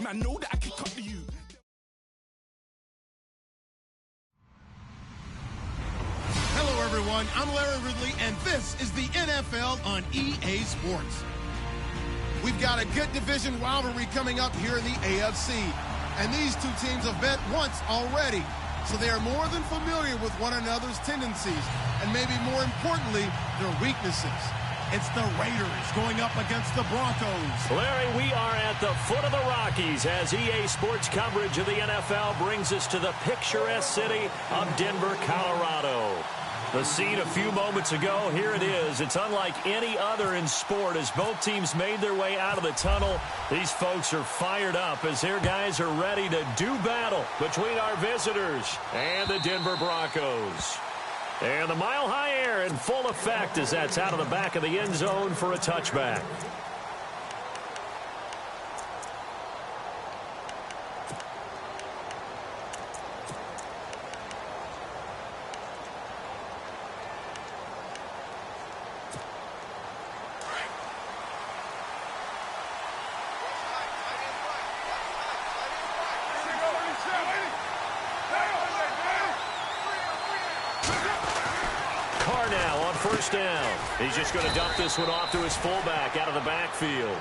I know that I can cut to you. Hello, everyone. I'm Larry Ridley, and this is the NFL on EA Sports. We've got a good division rivalry coming up here in the AFC, and these two teams have met once already, so they are more than familiar with one another's tendencies, and maybe more importantly, their weaknesses. It's the Raiders going up against the Broncos. Larry, we are at the foot of the Rockies as EA Sports coverage of the NFL brings us to the picturesque city of Denver, Colorado. The scene a few moments ago, here it is. It's unlike any other in sport as both teams made their way out of the tunnel. These folks are fired up as their guys are ready to do battle between our visitors and the Denver Broncos. And the mile-high air in full effect as that's out of the back of the end zone for a touchback. First down. He's just going to dump this one off to his fullback out of the backfield.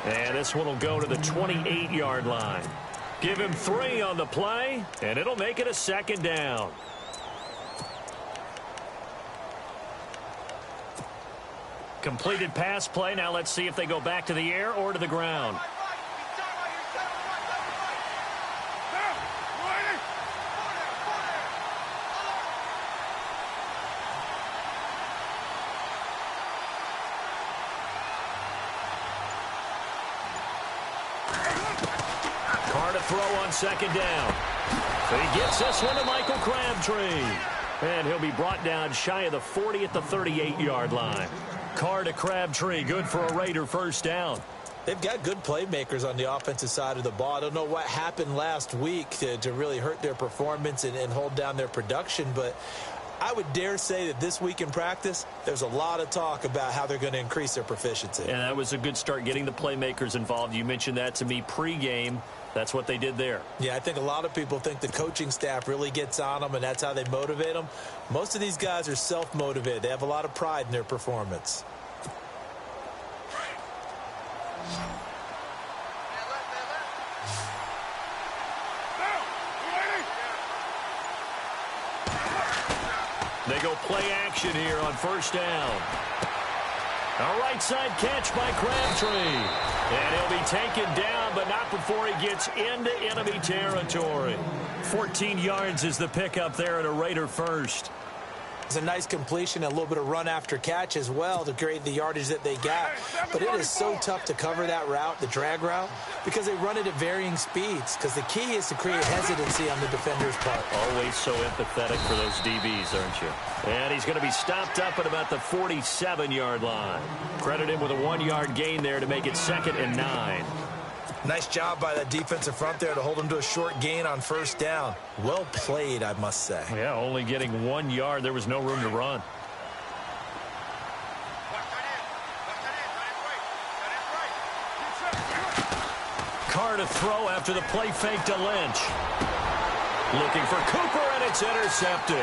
And this one will go to the 28-yard line. Give him 3 on the play, and it'll make it a second down. Completed pass play. Now let's see if they go back to the air or to the ground. Throw on second down. So he gets this one to Michael Crabtree. And he'll be brought down shy of the 40 at the 38-yard line. Carr to Crabtree, good for a Raider first down. They've got good playmakers on the offensive side of the ball. I don't know what happened last week to really hurt their performance and hold down their production, but I would dare say that this week in practice, there's a lot of talk about how they're going to increase their proficiency. And that was a good start getting the playmakers involved. You mentioned that to me pregame. That's what they did there. Yeah, I think a lot of people think the coaching staff really gets on them, and that's how they motivate them. Most of these guys are self-motivated. They have a lot of pride in their performance. They go play action here on first down. A right side catch by Crabtree. And he'll be taken down, but not before he gets into enemy territory. 14 yards is the pickup there at a Raider first. It's a nice completion, a little bit of run after catch as well to create the yardage that they got. But it is so tough to cover that route, the drag route, because they run it at varying speeds. Because the key is to create hesitancy on the defender's part. Always so empathetic for those DBs, aren't you? And he's going to be stopped up at about the 47-yard line. Credit him with a 1-yard gain there to make it 2nd and 9. Nice job by that defensive front there to hold him to a short gain on first down. Well played, I must say. Yeah, only getting 1 yard. There was no room to run. Carr to throw after the play fake to Lynch. Looking for Cooper, and it's intercepted.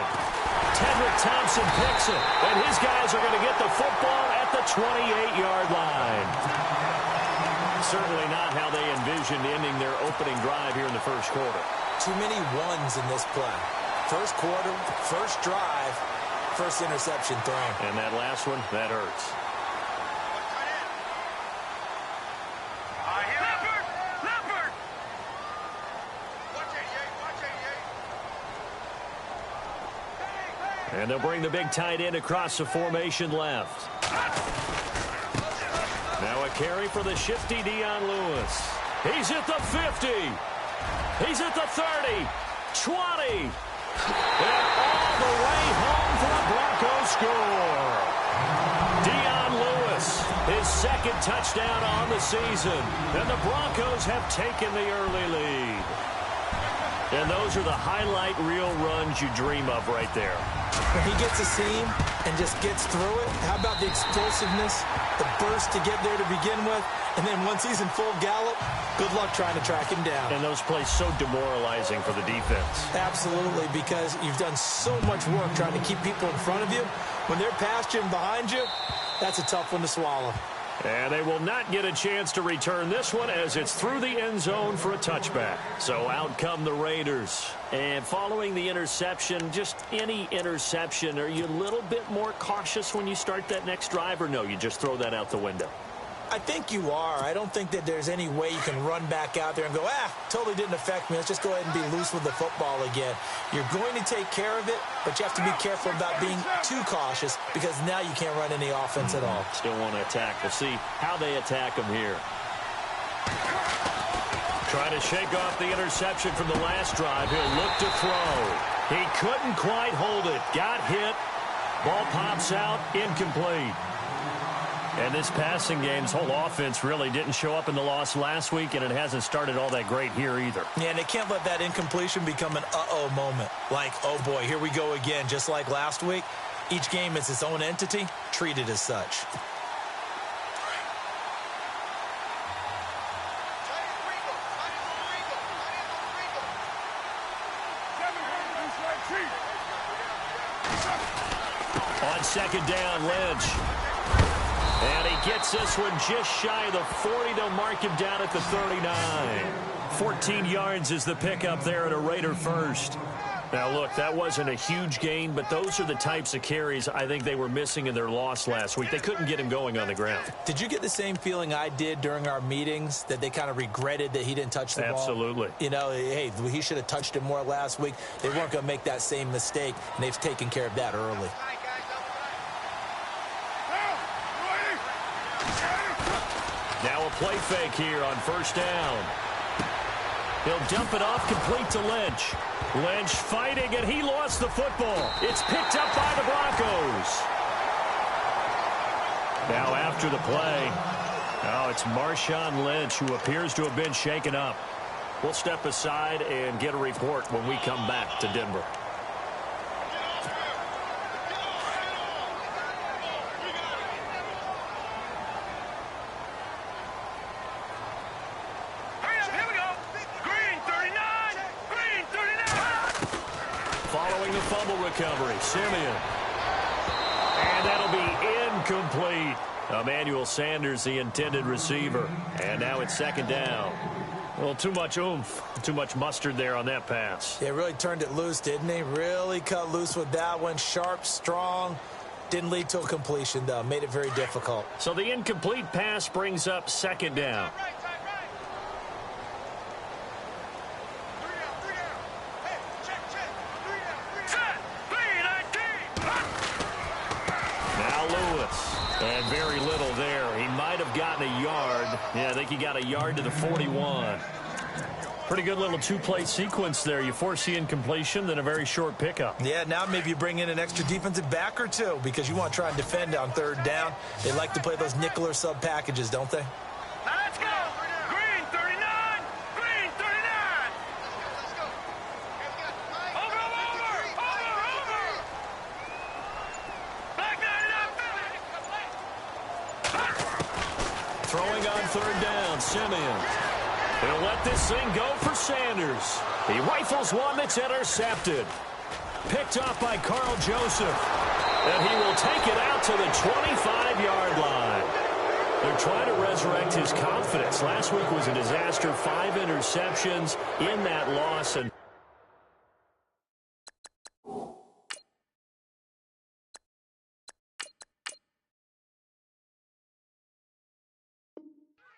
Tedrick Thompson picks it, and his guys are going to get the football at the 28-yard line. Certainly not how they envisioned ending their opening drive here in the first quarter. Too many ones in this play. First quarter, first drive, first interception thrown. And that last one, that hurts. And they'll bring the big tight end across the formation left. Now a carry for the shifty Dion Lewis. He's at the 50. He's at the 30. 20. And all the way home for the Broncos score. Dion Lewis, his 2nd touchdown on the season. And the Broncos have taken the early lead. And those are the highlight reel runs you dream of right there. When he gets a seam and just gets through it, how about the explosiveness, the burst to get there to begin with, and then once he's in full gallop, good luck trying to track him down. And those plays so demoralizing for the defense. Absolutely, because you've done so much work trying to keep people in front of you. When they're past you and behind you, that's a tough one to swallow. And they will not get a chance to return this one as it's through the end zone for a touchback. So out come the Raiders. And following the interception, just any interception, are you a little bit more cautious when you start that next drive, or no, you just throw that out the window? I think you are. I don't think that there's any way you can run back out there and go, totally didn't affect me. Let's just go ahead and be loose with the football again. You're going to take care of it, but you have to be careful about being too cautious because now you can't run any offense at all. Still want to attack. We'll see how they attack them here. Trying to shake off the interception from the last drive. He'll look to throw. He couldn't quite hold it. Got hit. Ball pops out. Incomplete. And this passing game's whole offense really didn't show up in the loss last week, and it hasn't started all that great here either. Yeah, and they can't let that incompletion become an uh-oh moment. Like, oh boy, here we go again, just like last week. Each game is its own entity, treated as such. On second down, Lynch. And he gets this one just shy of the 40. They'll mark him down at the 39. 14 yards is the pickup there at a Raider first. Now, look, that wasn't a huge gain, but those are the types of carries I think they were missing in their loss last week. They couldn't get him going on the ground. Did you get the same feeling I did during our meetings, that they kind of regretted that he didn't touch the ball? Absolutely. You know, hey, he should have touched it more last week. They weren't going to make that same mistake, and they've taken care of that early. Now a play fake here on first down. He'll dump it off complete to Lynch. Lynch fighting, and he lost the football. It's picked up by the Broncos. Now after the play, it's Marshawn Lynch who appears to have been shaken up. We'll step aside and get a report when we come back to Denver. Fumble recovery, Simeon. And that'll be incomplete. Emmanuel Sanders, the intended receiver. And now it's second down. A little too much oomph, too much mustard there on that pass. He really turned it loose, didn't he? Really cut loose with that one. Sharp, strong. Didn't lead to a completion, though. Made it very difficult. So the incomplete pass brings up second down. And very little there. He might have gotten a yard. Yeah, I think he got a yard to the 41. Pretty good little two-play sequence there. You force the incompletion, then a very short pickup. Yeah, now maybe you bring in an extra defensive back or two because you want to try and defend on third down. They like to play those nickel or sub packages, don't they? Let's go. Green 39. Green 39. Over. Back 9 up. Throwing on third down, Simeon. He'll let this thing go for Sanders. He rifles one that's intercepted. Picked off by Carl Joseph. And he will take it out to the 25-yard line. They're trying to resurrect his confidence. Last week was a disaster. 5 interceptions in that loss. And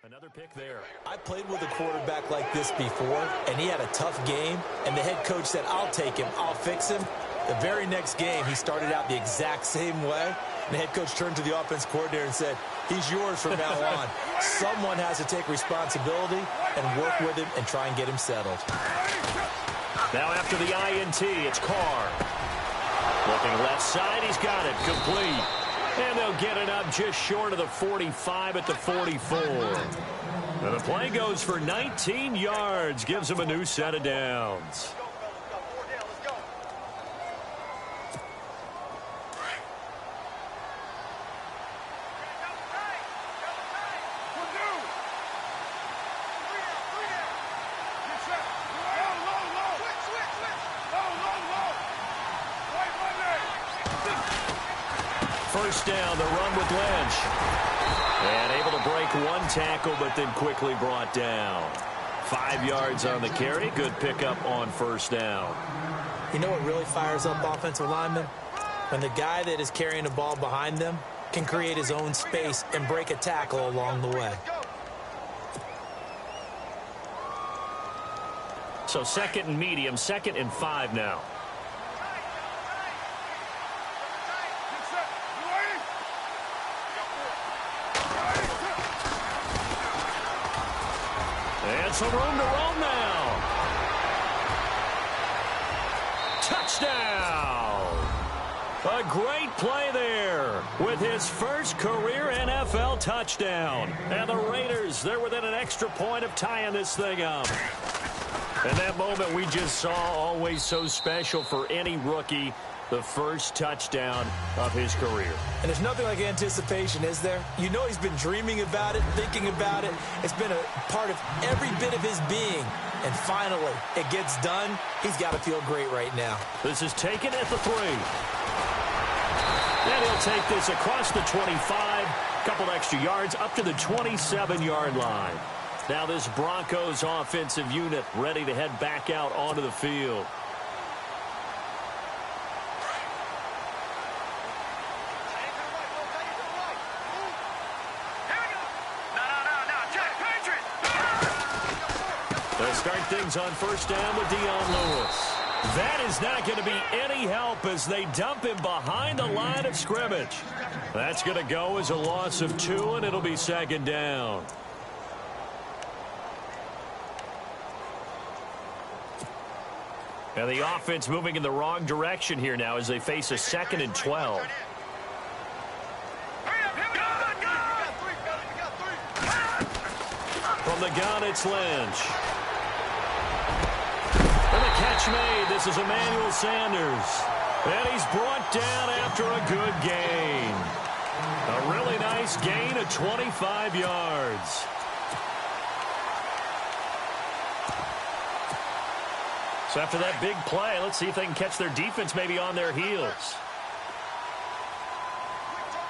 another pick there. I played with a quarterback like this before, and he had a tough game, and the head coach said, I'll take him, I'll fix him. The very next game, he started out the exact same way, and the head coach turned to the offense coordinator and said, he's yours from now on. Someone has to take responsibility and work with him and try and get him settled. Now after the INT, it's Carr. Looking left side, he's got it, complete. And they'll get it up just short of the 45 at the 44. Now the play goes for 19 yards, gives them a new set of downs. first down, the run with Lynch. And able to break one tackle, but then quickly brought down. 5 yards on the carry. Good pickup on first down. You know what really fires up offensive linemen? When the guy that is carrying the ball behind them can create his own space and break a tackle along the way. So second and medium, 2nd and 5 now. And some room to roam now. Touchdown! A great play there with his first career NFL touchdown. And the Raiders, they're within an extra point of tying this thing up. And that moment we just saw, always so special for any rookie, the first touchdown of his career. And there's nothing like anticipation, is there? You know he's been dreaming about it, thinking about it. It's been a part of every bit of his being. And finally, it gets done. He's got to feel great right now. This is taken at the 3. And he'll take this across the 25, couple extra yards up to the 27-yard line. Now this Broncos offensive unit ready to head back out onto the field. They'll start things on first down with Dion Lewis. That is not going to be any help as they dump him behind the line of scrimmage. That's going to go as a loss of 2, and it'll be 2nd down. And the offense moving in the wrong direction here now as they face a 2nd and 12. From the gun, it's Lynch. And the catch made. This is Emmanuel Sanders. And he's brought down after a good gain. A really nice gain of 25 yards. So after that big play, let's see if they can catch their defense maybe on their heels.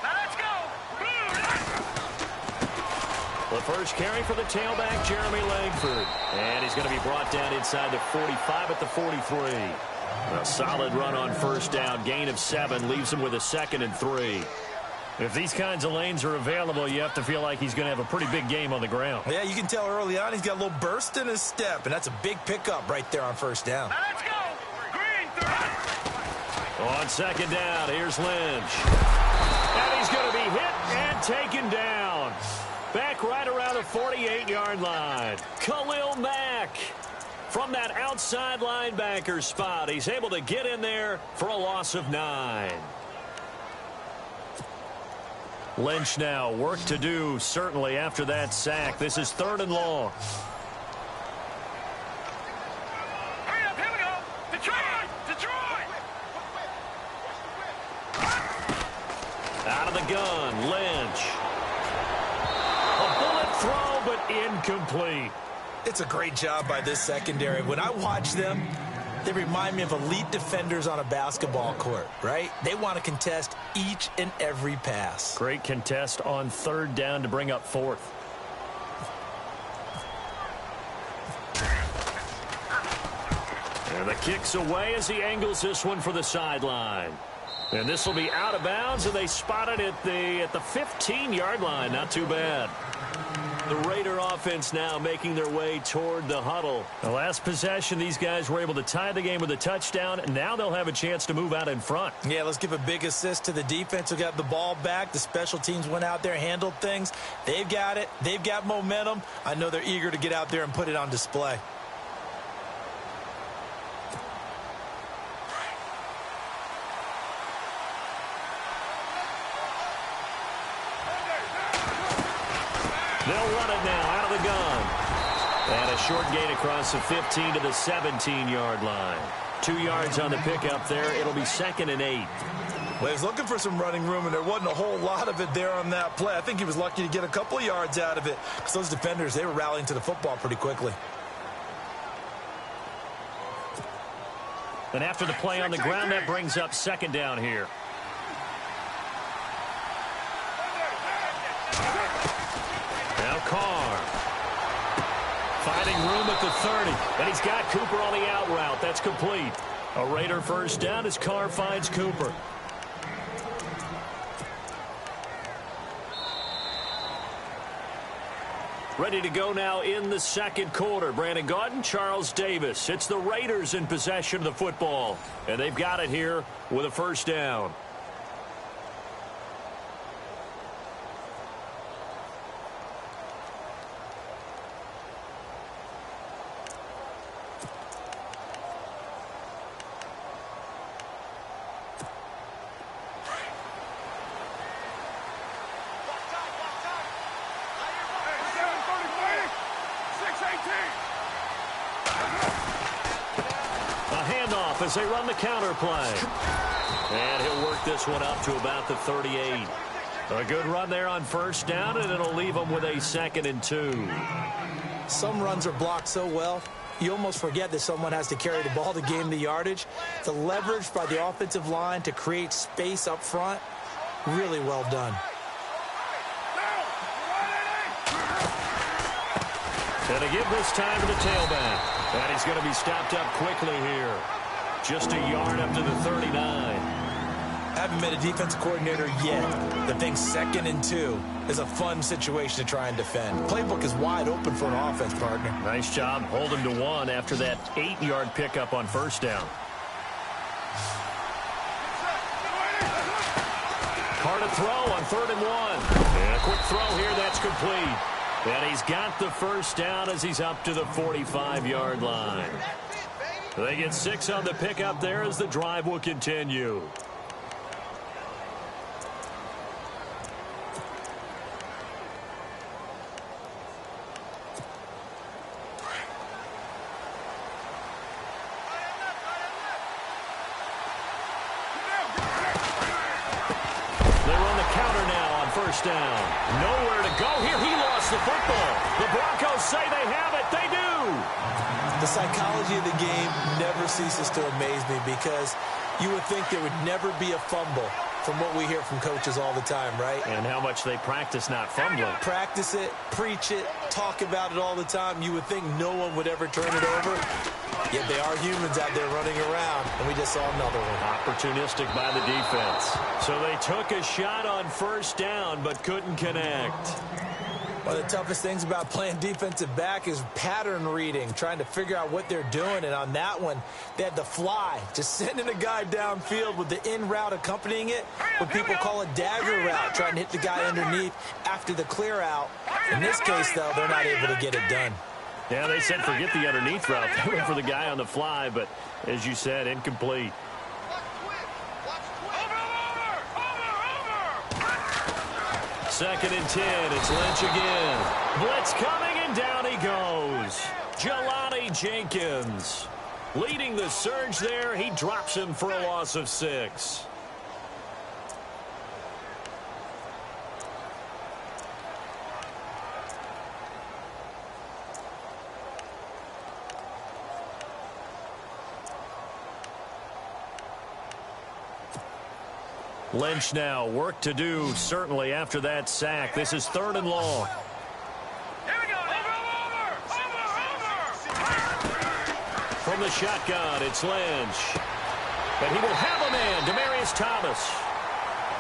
Let's go! The first carry for the tailback, Jeremy Langford. And he's going to be brought down inside the 45 at the 43. A solid run on first down. Gain of 7 leaves him with a 2nd and 3. If these kinds of lanes are available, you have to feel like he's going to have a pretty big game on the ground. Yeah, you can tell early on he's got a little burst in his step, and that's a big pickup right there on first down. Let's go! Green 30! On 2nd down, here's Lynch. And he's going to be hit and taken down. Back right around the 48-yard line. Khalil Mack from that outside linebacker spot. He's able to get in there for a loss of 9. Lynch now, work to do, certainly, after that sack. This is 3rd and long. Hurry up, here we go! Detroit! Detroit! Out of the gun, Lynch. A bullet throw, but incomplete. It's a great job by this secondary. When I watch them, they remind me of elite defenders on a basketball court, right? They want to contest each and every pass. Great contest on 3rd down to bring up 4th. And the kick's away as he angles this one for the sideline. And this will be out of bounds, and they spot it at the 15-yard line. Not too bad. The Raider offense now making their way toward the huddle. The last possession, these guys were able to tie the game with a touchdown. Now they'll have a chance to move out in front. Yeah, let's give a big assist to the defense who got the ball back. The special teams went out there, handled things. They've got it. They've got momentum. I know they're eager to get out there and put it on display. They'll run it now out of the gun. And a short gain across the 15 to the 17-yard line. 2 yards on the pickup there. It'll be 2nd and 8. Well, he was looking for some running room, and there wasn't a whole lot of it there on that play. I think he was lucky to get a couple of yards out of it because those defenders, they were rallying to the football pretty quickly. And after the play on the ground, that brings up 2nd down here. Finding room at the 30. And he's got Cooper on the out route. That's complete. A Raider first down as Carr finds Cooper. Ready to go now in the second quarter. Brandon Gaudin, Charles Davis. It's the Raiders in possession of the football. And they've got it here with a first down. As they run the counter play. And he'll work this one up to about the 38. A good run there on first down, and it'll leave them with a 2nd and 2. Some runs are blocked so well, you almost forget that someone has to carry the ball to gain the yardage. The leverage by the offensive line to create space up front, really well done. And to give this time to the tailback. And he's going to be stopped up quickly here. Just a yard up to the 39. Haven't met a defensive coordinator yet that thinks 2nd and 2 is a fun situation to try and defend. Playbook is wide open for an offense, partner. Nice job holding to 1 after that 8-yard pickup on first down. Carr to throw on 3rd and 1. And a quick throw here, that's complete. And he's got the first down as he's up to the 45-yard line. They get 6 on the pickup there as the drive will continue. They run the counter now on first down. Nowhere to go here. He lost the football. The Broncos say they have it. They do. The psychology of the game never ceases to amaze me because you would think there would never be a fumble from what we hear from coaches all the time, right? And how much they practice not fumbling. Practice it, preach it, talk about it all the time. You would think no one would ever turn it over. Yet they are humans out there running around, and we just saw another one. Opportunistic by the defense. So they took a shot on first down but couldn't connect. One of the toughest things about playing defensive back is pattern reading, trying to figure out what they're doing. And on that one, they had the fly, just sending a guy downfield with the in route accompanying it, what people call a dagger route, trying to hit the guy underneath after the clear out. In this case, though, they're not able to get it done. Yeah, they said forget the underneath route. They went for the guy on the fly, but as you said, incomplete. 2nd and 10. It's Lynch again. Blitz coming, and down he goes. Jelani Jenkins leading the surge there. He drops him for a loss of 6. Lynch now, work to do, certainly, after that sack. This is 3rd and long. Here we go. Over. From the shotgun, it's Lynch. And he will have a man, Demaryius Thomas.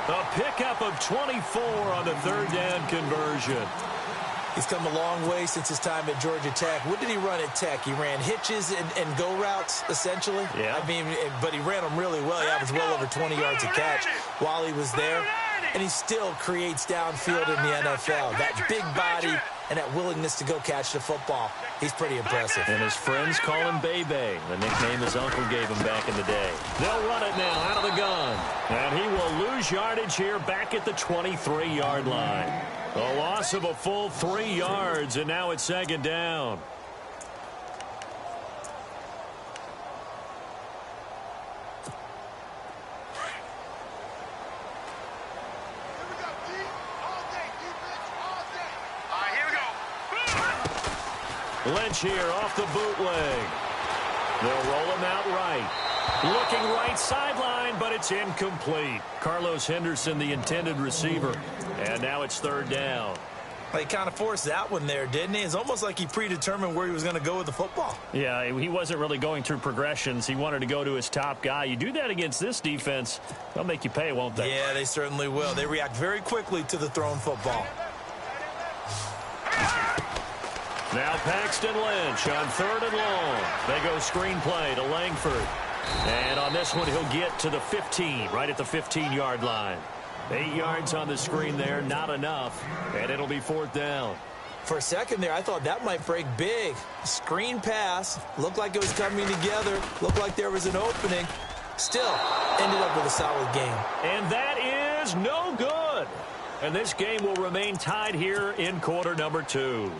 A pickup of 24 on the 3rd down conversion. He's come a long way since his time at Georgia Tech. What did he run at Tech? He ran hitches and go routes, essentially. Yeah. I mean, but he ran them really well. He averaged well over 20 yards a catch while he was there. And he still creates downfield in the NFL. That big body and that willingness to go catch the football. He's pretty impressive. And his friends call him Bebe, the nickname his uncle gave him back in the day. They'll run it now out of the gun. And he will lose yardage here back at the 23-yard line. A loss of a full 3 yards, and now it's 2nd down. Lynch here off the bootleg. They'll roll him out right. Looking right sideline, but it's incomplete. Carlos Henderson, the intended receiver. And now it's 3rd down. He kind of forced that one there, didn't he? It's almost like he predetermined where he was going to go with the football. Yeah, he wasn't really going through progressions. He wanted to go to his top guy. You do that against this defense, they'll make you pay, won't they? Yeah, they certainly will. They react very quickly to the thrown football. Now Paxton Lynch on 3rd and long. They go screenplay to Langford. And on this one, he'll get to the 15, right at the 15-yard line. 8 yards on the screen there, not enough, and it'll be 4th down. For a second there, I thought that might break big. Screen pass, looked like it was coming together, looked like there was an opening. Still, ended up with a solid game. And that is no good. And this game will remain tied here in quarter number 2.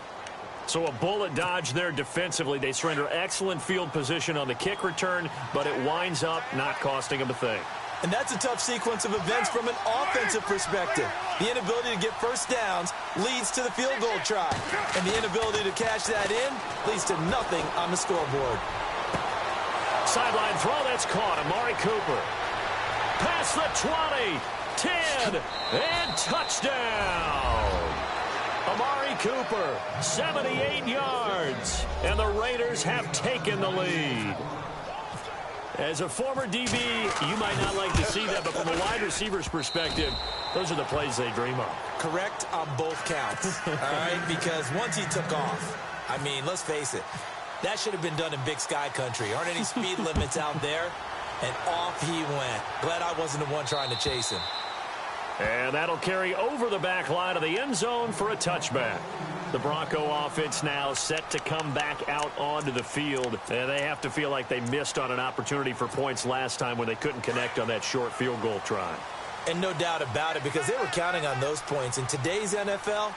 So a bullet dodge there defensively. They surrender excellent field position on the kick return, but it winds up not costing them a thing. And that's a tough sequence of events from an offensive perspective. The inability to get first downs leads to the field goal try. And the inability to cash that in leads to nothing on the scoreboard. Sideline throw, that's caught. Amari Cooper. Past the 20, 10, and touchdown. Amari Cooper, 78 yards. And the Raiders have taken the lead. As a former DB, you might not like to see that, but from a wide receiver's perspective, those are the plays they dream of. Correct on both counts, all right? Because once he took off, I mean, let's face it, that should have been done in Big Sky country. Aren't any speed limits out there? And off he went. Glad I wasn't the one trying to chase him. And that'll carry over the back line of the end zone for a touchback. The Bronco offense now set to come back out onto the field. And they have to feel like they missed on an opportunity for points last time when they couldn't connect on that short field goal try. And no doubt about it, because they were counting on those points. In today's NFL,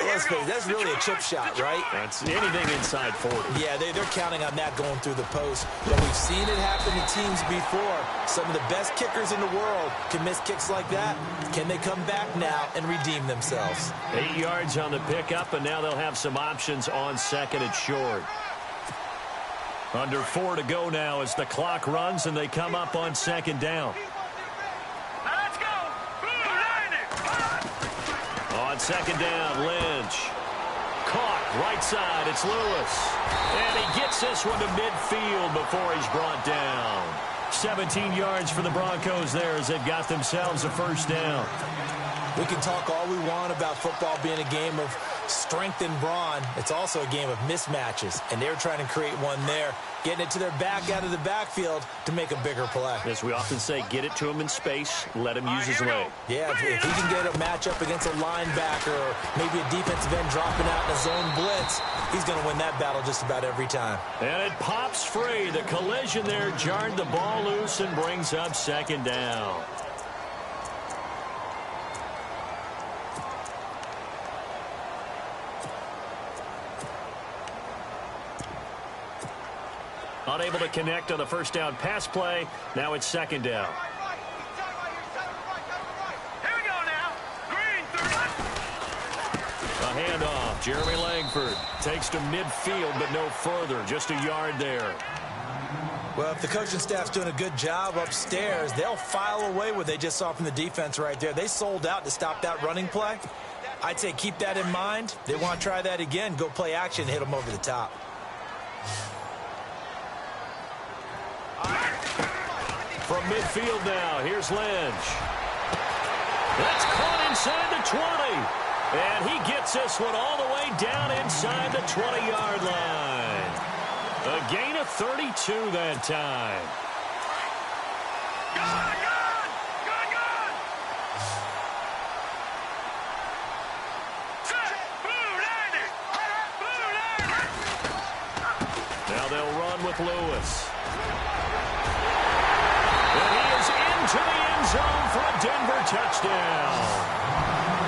let's face it, that's really a chip shot, right? That's anything inside 40. Yeah, they're counting on that going through the post. But we've seen it happen to teams before. Some of the best kickers in the world can miss kicks like that. Can they come back now and redeem themselves? 8 yards on the pickup, and now they'll have some options on 2nd and short. Under 4 to go now as the clock runs, and they come up on 2nd down. On 2nd down, Lynch. Caught, right side, it's Lewis. And he gets this one to midfield before he's brought down. 17 yards for the Broncos there as they've got themselves a 1st down. We can talk all we want about football being a game of strength and brawn. It's also a game of mismatches, and they're trying to create one there, getting it to their back out of the backfield to make a bigger play. As we often say, get it to him in space, let him use his leg. Yeah, if he can get a matchup against a linebacker or maybe a defensive end dropping out in a zone blitz, he's going to win that battle just about every time. And it pops free. The collision there jarred the ball loose and brings up 2nd down. Unable to connect on the 1st down pass play. Now it's 2nd down. Here we go now. Green, 30. A handoff. Jeremy Langford takes to midfield, but no further. Just a yard there. Well, if the coaching staff's doing a good job upstairs, they'll file away what they just saw from the defense right there. They sold out to stop that running play. I'd say keep that in mind. They want to try that again. Go play action and hit them over the top. From midfield now, here's Lynch. That's caught inside the 20. And he gets this one all the way down inside the 20-yard line. A gain of 32 that time. Now they'll run with Lewis. And he is into the end zone for a Denver touchdown.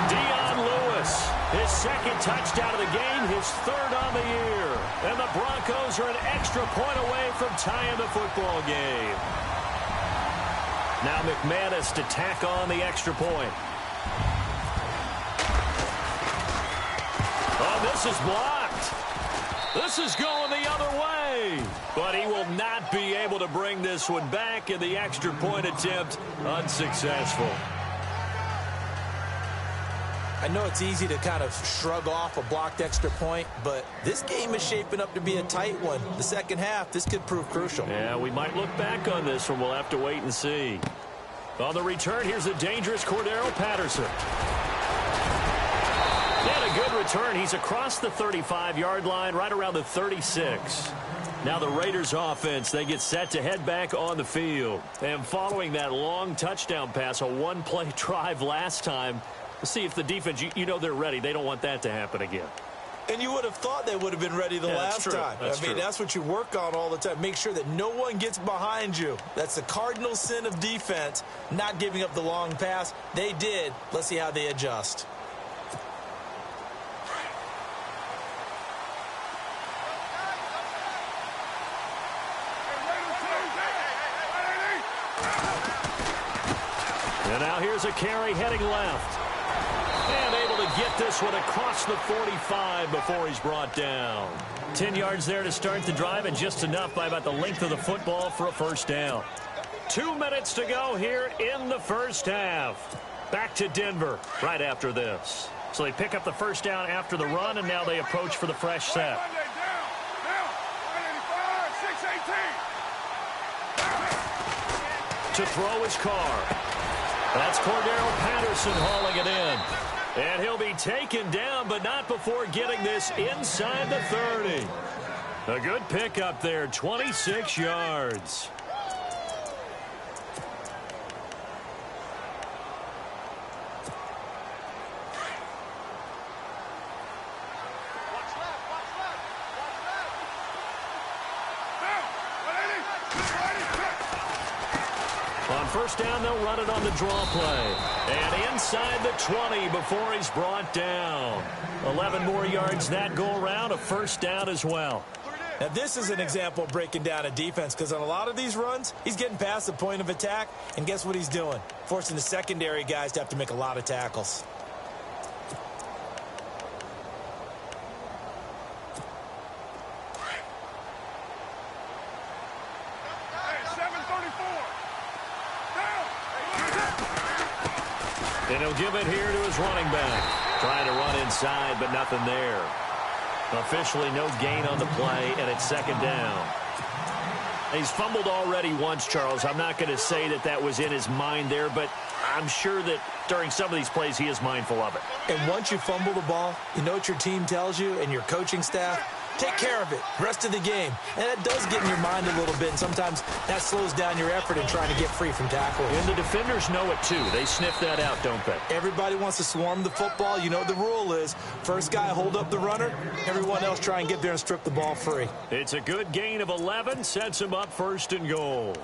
Dion Lewis, his 2nd touchdown of the game, his 3rd on the year. And the Broncos are an extra point away from tying the football game. Now McManus to tack on the extra point. Oh, this is blocked. This is going the other way. But he will not be able to bring this one back, and the extra point attempt unsuccessful. I know it's easy to kind of shrug off a blocked extra point, but this game is shaping up to be a tight one. The second half, this could prove crucial. Yeah, we might look back on this one. We'll have to wait and see. On the return, here's a dangerous Cordero Patterson. And a good return. He's across the 35-yard line, right around the 36. Now the Raiders offense, they get set to head back on the field. And following that long touchdown pass, a one-play drive last time, we'll see if the defense, you know they're ready. They don't want that to happen again. And you would have thought they would have been ready the last time. That's what you work on all the time. Make sure that no one gets behind you. That's the cardinal sin of defense, not giving up the long pass. They did. Let's see how they adjust. And now here's a carry heading left. And able to get this one across the 45 before he's brought down. 10 yards there to start the drive, and just enough by about the length of the football for a first down. 2 minutes to go here in the first half. Back to Denver right after this. So they pick up the first down after the run, and now they approach for the fresh set. To throw his car. That's Cordero Patterson hauling it in. And he'll be taken down, but not before getting this inside the 30. A good pickup there, 26 yards. On first down, they'll run it on the draw play. And inside the 20 before he's brought down. 11 more yards that go around, a first down as well. Now, this is an example of breaking down a defense, because on a lot of these runs, he's getting past the point of attack, and guess what he's doing? Forcing the secondary guys to have to make a lot of tackles. And he'll give it here to his running back. Trying to run inside, but nothing there. Officially no gain on the play, and it's second down. He's fumbled already once, Charles. I'm not going to say that that was in his mind there, but I'm sure that during some of these plays he is mindful of it. And once you fumble the ball, you know what your team tells you and your coaching staff? Take care of it. Rest of the game. And that does get in your mind a little bit, and sometimes that slows down your effort in trying to get free from tackling. And the defenders know it, too. They sniff that out, don't they? Everybody wants to swarm the football. You know what the rule is. First guy hold up the runner. Everyone else try and get there and strip the ball free. It's a good gain of 11. Sets him up first and goal.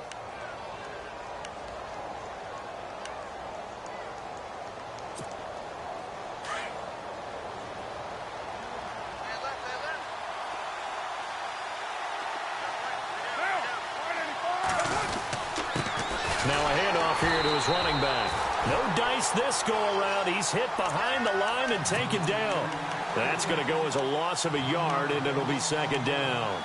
Now a handoff here to his running back. No dice this go-around. He's hit behind the line and taken down. That's going to go as a loss of a yard, and it'll be second down.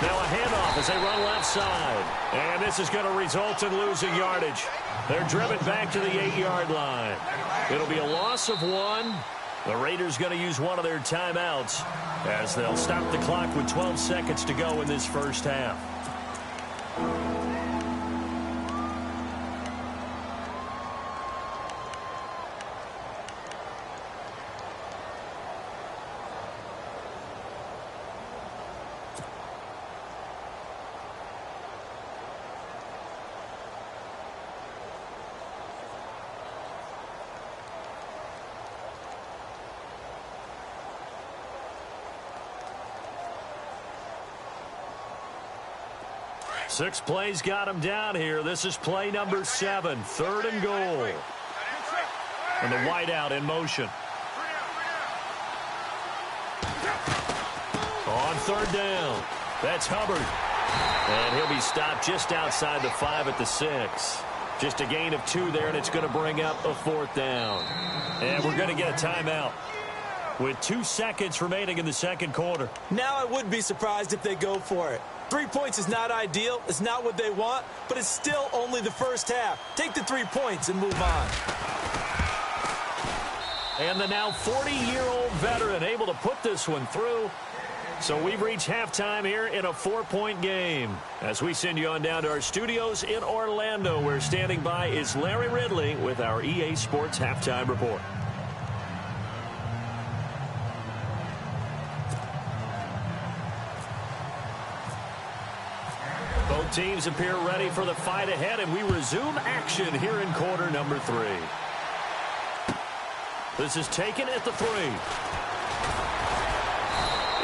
Now a handoff as they run left side. And this is going to result in losing yardage. They're driven back to the 8-yard line. It'll be a loss of 1. The Raiders going to use one of their timeouts as they'll stop the clock with 12 seconds to go in this first half. Six plays got him down here. This is play number 7, 3rd and goal. And the wideout in motion. On 3rd down, that's Hubbard. And he'll be stopped just outside the 5 at the 6. Just a gain of 2 there, and it's going to bring up a 4th down. And we're going to get a timeout. with 2 seconds remaining in the second quarter. Now I would be surprised if they go for it. 3 points is not ideal. It's not what they want, but it's still only the first half. Take the 3 points and move on. And the now 40-year-old veteran able to put this one through. So we've reached halftime here in a 4-point game. As we send you on down to our studios in Orlando, where standing by is Larry Ridley with our EA Sports Halftime Report. Both teams appear ready for the fight ahead, and we resume action here in quarter number 3. This is taken at the 3.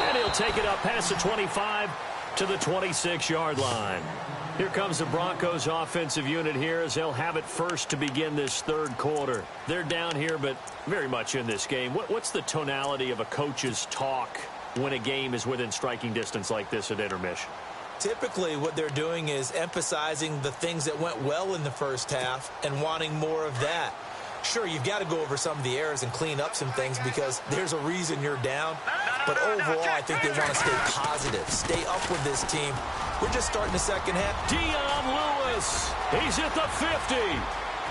And he'll take it up past the 25 to the 26-yard line. Here comes the Broncos offensive unit here as they'll have it first to begin this third quarter. They're down here, but very much in this game. What's the tonality of a coach's talk when a game is within striking distance like this at intermission? Typically, what they're doing is emphasizing the things that went well in the first half and wanting more of that. Sure, you've got to go over some of the errors and clean up some things because there's a reason you're down. But overall, I think they want to stay positive, stay up with this team. We're just starting the second half. Dion Lewis, he's at the 50,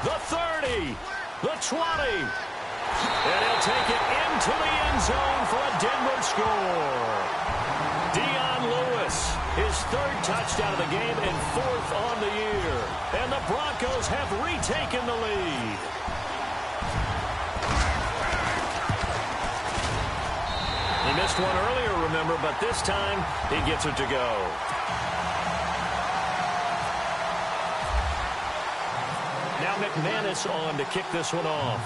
the 30, the 20. And he'll take it into the end zone for a Denver score. Dion Lewis, his 3rd touchdown of the game and 4th on the year. And the Broncos have retaken the lead. He missed one earlier, remember, but this time he gets it to go. Now McManus on to kick this one off.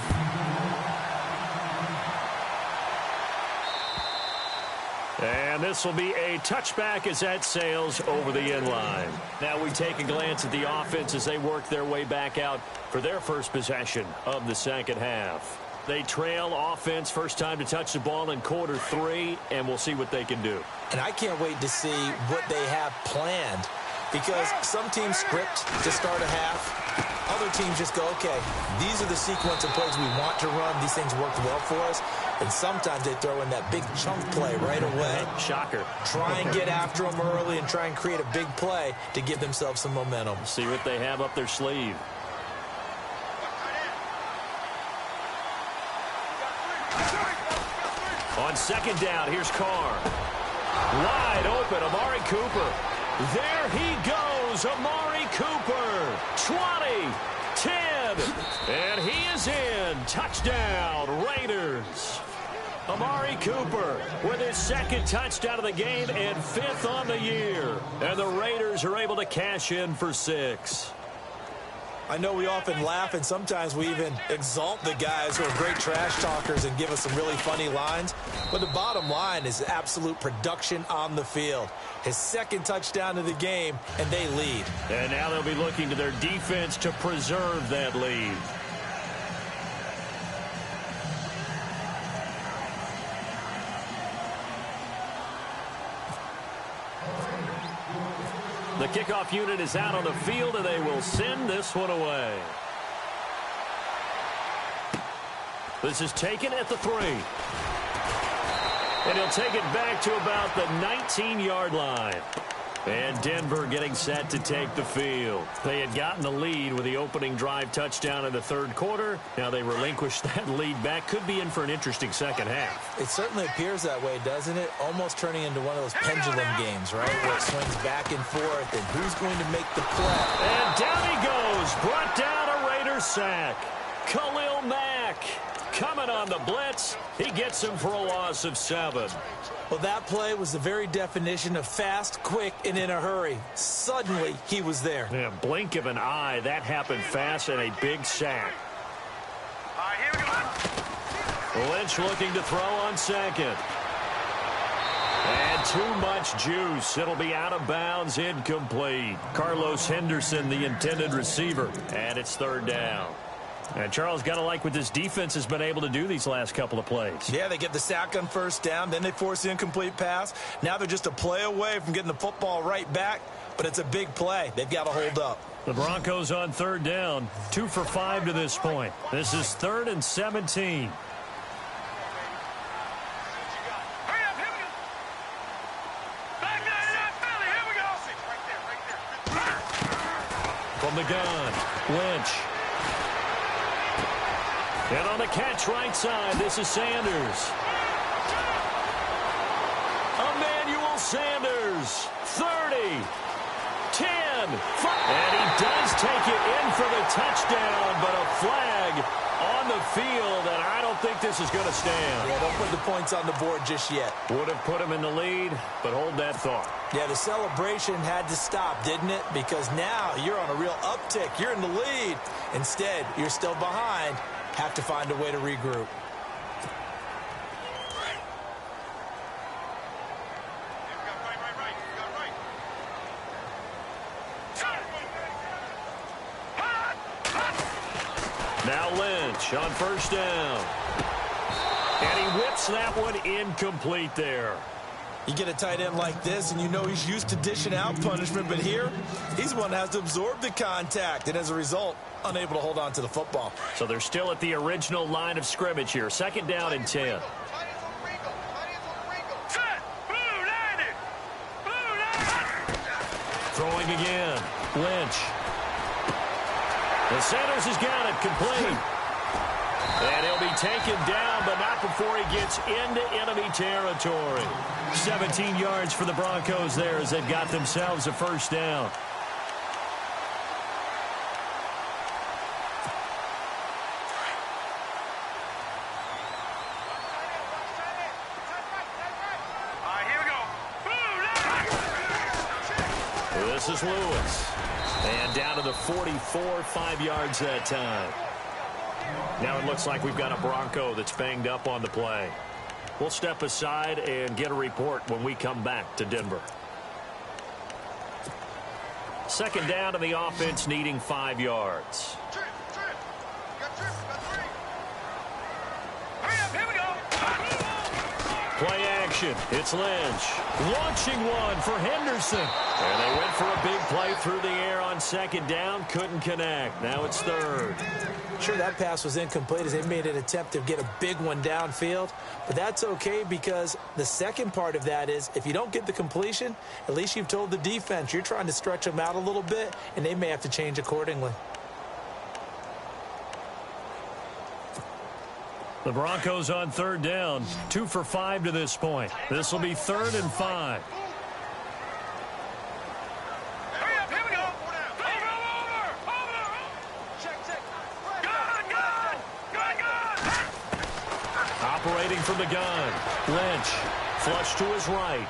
And this will be a touchback as that sails over the end line. Now we take a glance at the offense as they work their way back out for their first possession of the second half. They trail offense, first time to touch the ball in quarter 3, and we'll see what they can do. And I can't wait to see what they have planned because some teams script to start a half. Other teams just go, okay, these are the sequence of plays we want to run. These things worked well for us. And sometimes they throw in that big chunk play right away. Shocker. Try and get after them early and try and create a big play to give themselves some momentum. See what they have up their sleeve. On second down, here's Carr. Wide open, Amari Cooper. There he goes, Amari Cooper. 20, 10, and he is in. Touchdown, Raiders. Amari Cooper with his 2nd touchdown of the game and 5th on the year. And the Raiders are able to cash in for 6. I know we often laugh and sometimes we even exalt the guys who are great trash talkers and give us some really funny lines. But the bottom line is absolute production on the field. His 2nd touchdown of the game, and they lead. And now they'll be looking to their defense to preserve that lead. The kickoff unit is out on the field, and they will send this one away. This is taken at the 3. And he'll take it back to about the 19-yard line. And Denver getting set to take the field. They had gotten the lead with the opening drive touchdown in the 3rd quarter. Now they relinquished that lead back. Could be in for an interesting second half. It certainly appears that way, doesn't it? Almost turning into one of those pendulum games, right? Where it swings back and forth, and who's going to make the play? And down he goes. Brought down a Raiders sack. Khalil Mack coming on the blitz. He gets him for a loss of 7. Well, that play was the very definition of fast, quick, and in a hurry. Suddenly, he was there. Yeah, blink of an eye. That happened fast and a big sack. All right, here we go. Lynch looking to throw on 2nd. And too much juice. It'll be out of bounds, incomplete. Carlos Henderson, the intended receiver. And it's 3rd down. And Charles, got to like what this defense has been able to do these last couple of plays. Yeah, they get the sack on 1st down, then they force the incomplete pass. Now they're just a play away from getting the football right back, but it's a big play. They've got to hold up. The Broncos on 3rd down, 2 for 5 to this point. This is 3rd and 17. From the gun, Lynch. And on the catch right side, this is Sanders. Emmanuel Sanders, 30, 10, 5. And he does take it in for the touchdown, but a flag on the field, and I don't think this is going to stand. Yeah, don't put the points on the board just yet. Would have put him in the lead, but hold that thought. Yeah, the celebration had to stop, didn't it? Because now you're on a real uptick. You're in the lead. Instead, you're still behind. Have to find a way to regroup. Now Lynch on first down. And he whips that one incomplete there. You get a tight end like this, and you know he's used to dishing out punishment, but here, he's the one that has to absorb the contact, and as a result, unable to hold on to the football. So they're still at the original line of scrimmage here. Second down and 10. Throwing again. Lynch. And Sanders has got it complete. And he'll be taken down, but not before he gets into enemy territory. 17 yards for the Broncos there as they've got themselves a first down. This is Lewis. And down to the 44, 5 yards that time. Now it looks like we've got a Bronco that's banged up on the play. We'll step aside and get a report when we come back to Denver. Second down and the offense needing 5 yards. Play action. It's Lynch. Launching one for Henderson. And they went for a big play through the air on second down. Couldn't connect. Now it's third. Sure, that pass was incomplete as they made an attempt to get a big one downfield. But that's okay because the second part of that is if you don't get the completion, at least you've told the defense you're trying to stretch them out a little bit, and they may have to change accordingly. The Broncos on third down, 2 for 5 to this point. This will be 3rd and 5. Hurry up, here we go. Over. Operating from the gun. Lynch, flush to his right.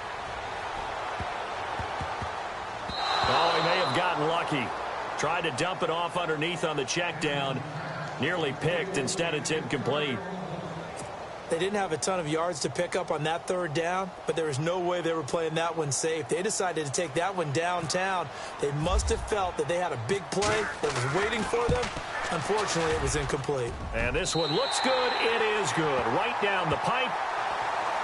Oh, he may have gotten lucky. Tried to dump it off underneath on the check down. Nearly picked. Instead, it's incomplete. They didn't have a ton of yards to pick up on that third down, but there was no way they were playing that one safe. They decided to take that one downtown. They must have felt that they had a big play that was waiting for them. Unfortunately, it was incomplete. And this one looks good. It is good. Right down the pipe.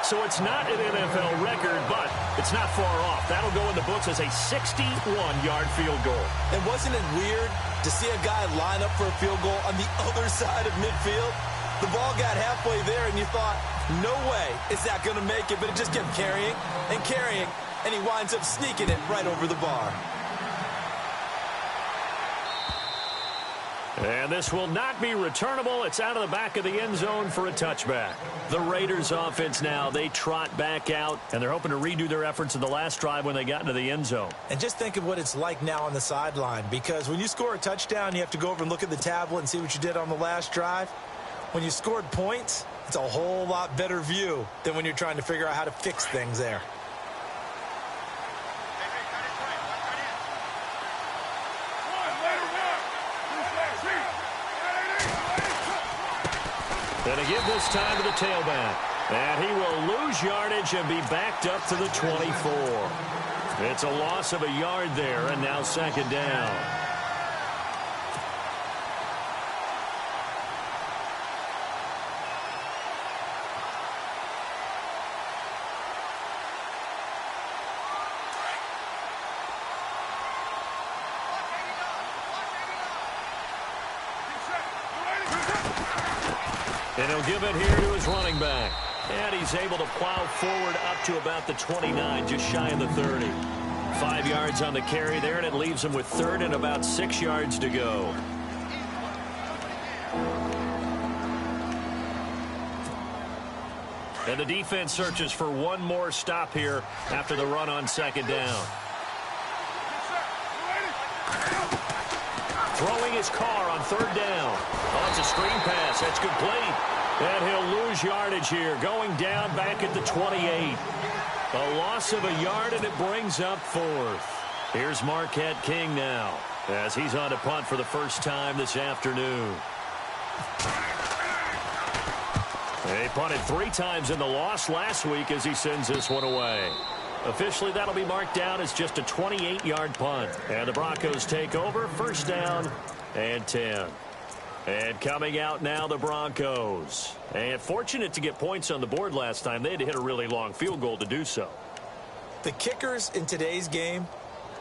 So it's not an NFL record, but it's not far off. That'll go in the books as a 61-yard field goal. And wasn't it weird to see a guy line up for a field goal on the other side of midfield? The ball got halfway there, and you thought, no way is that going to make it. But it just kept carrying, and he winds up sneaking it right over the bar. And this will not be returnable. It's out of the back of the end zone for a touchback. The Raiders offense now, they trot back out, and they're hoping to redo their efforts in the last drive when they got into the end zone. And just think of what it's like now on the sideline, because when you score a touchdown, you have to go over and look at the tablet and see what you did on the last drive. When you scored points, it's a whole lot better view than when you're trying to figure out how to fix things there. And to give this time to the tailback. And he will lose yardage and be backed up to the 24. It's a loss of a yard there, and now second down. And he'll give it here to his running back. And he's able to plow forward up to about the 29, just shy of the 30. 5 yards on the carry there, and it leaves them with third and about 6 yards to go. And the defense searches for one more stop here after the run on second down. Throwing his car on third down. Oh, it's a screen pass. That's complete. And he'll lose yardage here, going down back at the 28. A loss of a yard, and it brings up fourth. Here's Marquette King now, as he's on to punt for the first time this afternoon. They punted 3 times in the loss last week as he sends this one away. Officially, that'll be marked down as just a 28-yard punt. And the Broncos take over, first down and 10. And coming out now, the Broncos. And fortunate to get points on the board last time. They had to hit a really long field goal to do so. The kickers in today's game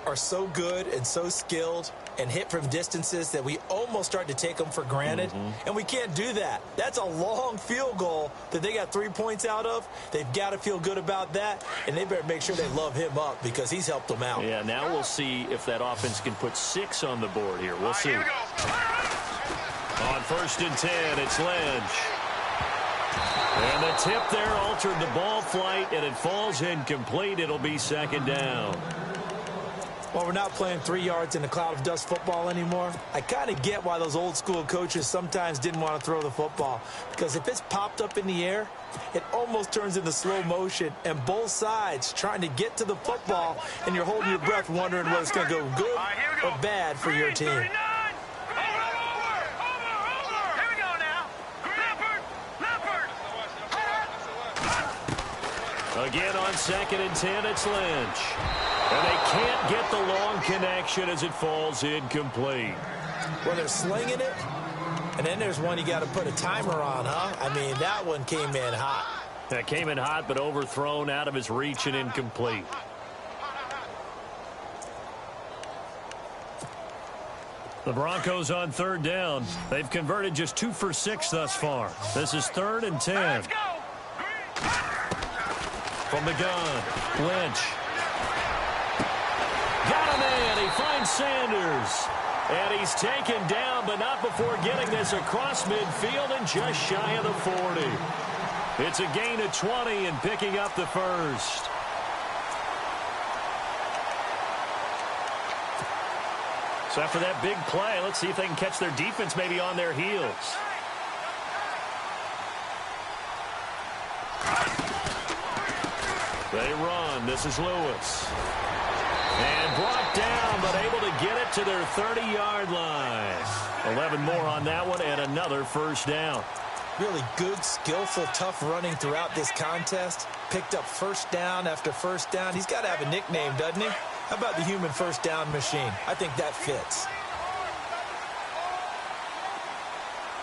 are so good and so skilled and hit from distances that we almost start to take them for granted. And we can't do that. That's a long field goal that they got 3 points out of. They've got to feel good about that, and they better make sure they love him up because he's helped them out. Yeah, now we'll see if that offense can put 6 on the board here. We'll see. On first and 10, it's Lynch. And the tip there altered the ball flight, and it falls incomplete. It'll be second down. Well, we're not playing 3 yards in a cloud of dust football anymore. I kind of get why those old school coaches sometimes didn't want to throw the football. Because if it's popped up in the air, it almost turns into slow motion. And both sides trying to get to the football, and you're holding your breath wondering whether it's going to go good or bad for your team. Again on second and 10, it's Lynch. And they can't get the long connection as it falls incomplete. Well, they're slinging it, and then there's one you got to put a timer on, huh? I mean, that one came in hot. That came in hot, but overthrown, out of his reach, and incomplete. The Broncos on third down. They've converted just 2 for 6 thus far. This is third and 10. From the gun, Lynch. Got a man. He finds Sanders. And he's taken down, but not before getting this across midfield and just shy of the 40. It's a gain of 20 and picking up the first. So after that big play, let's see if they can catch their defense maybe on their heels. They run. This is Lewis. And brought down, but able to get it to their 30-yard line. 11 more on that one, and another first down. Really good, skillful, tough running throughout this contest. Picked up first down after first down. He's got to have a nickname, doesn't he? How about the human first down machine? I think that fits.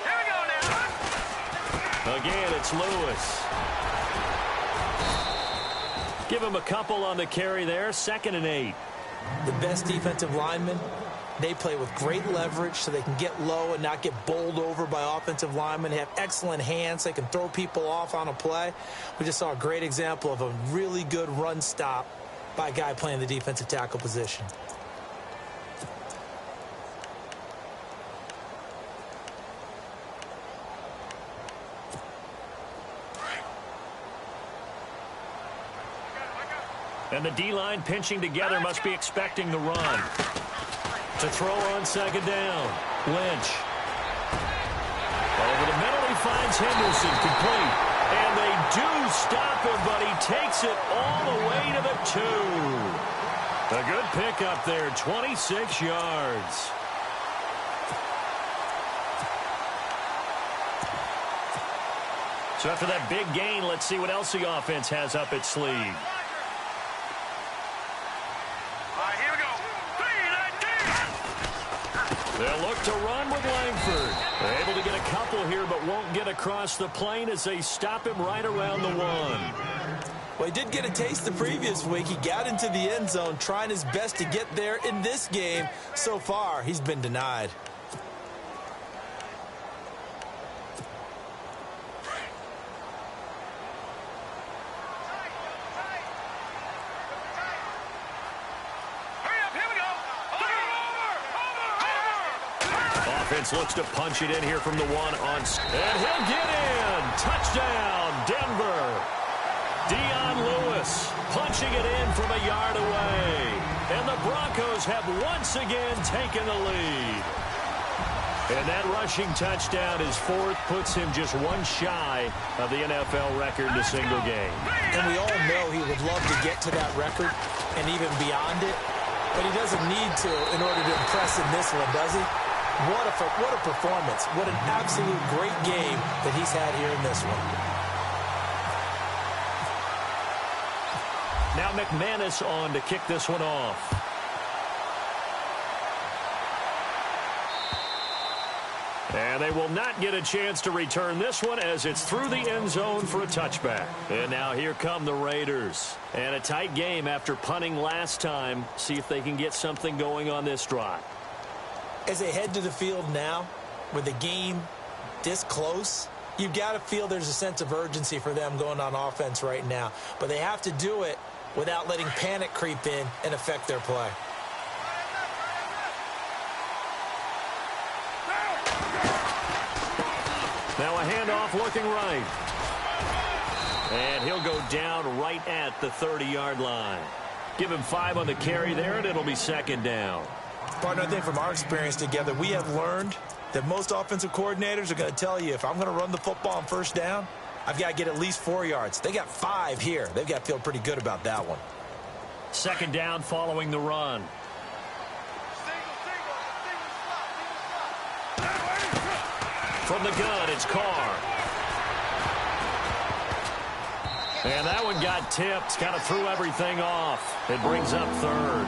Here we go now. Again, it's Lewis. Give him a couple on the carry there. 2nd and 8. The best defensive linemen, they play with great leverage so they can get low and not get bowled over by offensive linemen. They have excellent hands. They can throw people off on a play. We just saw a great example of a really good run stop by a guy playing the defensive tackle position. And the D-line pinching together, must be expecting the run. To throw on second down, Lynch. Over the middle, he finds Henderson, complete. And they do stop him, but he takes it all the way to the 2. A good pickup there, 26 yards. So after that big gain, let's see what else the offense has up its sleeve. They'll look to run with Langford. They're able to get a couple here, but won't get across the plane as they stop him right around the 1. Well, he did get a taste the previous week. He got into the end zone, trying his best to get there in this game. So far, he's been denied. Offense looks to punch it in here from the one on. And he'll get in. Touchdown, Denver. Dion Lewis punching it in from a yard away. And the Broncos have once again taken the lead. And that rushing touchdown, his fourth, puts him just one shy of the NFL record in a single game. And we all know he would love to get to that record and even beyond it. But he doesn't need to in order to impress in this one, does he? What a performance. What an absolute great game that he's had here in this one. Now McManus on to kick this one off. And they will not get a chance to return this one as it's through the end zone for a touchback. And now here come the Raiders. And a tight game after punting last time. See if they can get something going on this drive. As they head to the field now, with the game this close, you've got to feel there's a sense of urgency for them going on offense right now. But they have to do it without letting panic creep in and affect their play. Now a handoff looking right. And he'll go down right at the 30-yard line. Give him 5 on the carry there, and it'll be second down. Partner, I think from our experience together, we have learned that most offensive coordinators are going to tell you, if I'm going to run the football on first down, I've got to get at least 4 yards. They got 5 here. They've got to feel pretty good about that one. Second down following the run. From the gun, it's Carr. And that one got tipped, kind of threw everything off. It brings up third.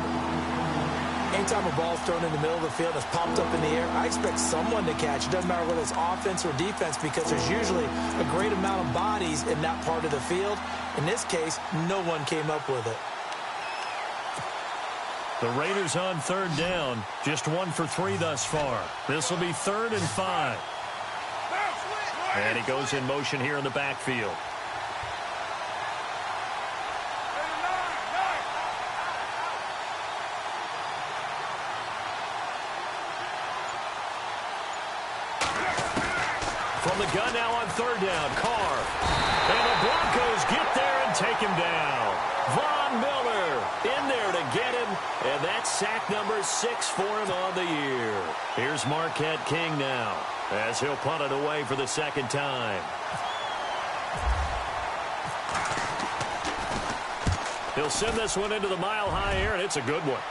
Anytime a ball's thrown in the middle of the field, it's popped up in the air, I expect someone to catch. It doesn't matter whether it's offense or defense, because there's usually a great amount of bodies in that part of the field. In this case, no one came up with it. The Raiders on third down, just 1 for 3 thus far. This will be 3rd and 5. And he goes in motion here in the backfield. From the gun now on third down, Carr. And the Broncos get there and take him down. Von Miller in there to get him. And that's sack number 6 for him on the year. Here's Marquette King now, as he'll punt it away for the second time. He'll send this one into the mile-high air, and it's a good one.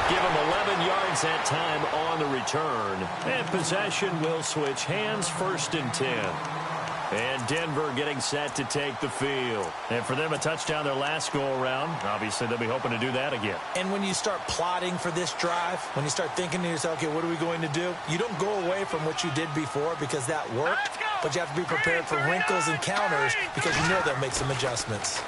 Give him 11 yards that time on the return. And possession will switch hands, 1st and 10. And Denver getting set to take the field. And for them, a touchdown their last go-around. Obviously, they'll be hoping to do that again. And when you start plotting for this drive, when you start thinking to yourself, okay, what are we going to do? You don't go away from what you did before because that worked, but you have to be prepared for wrinkles and counters because you know they'll make some adjustments.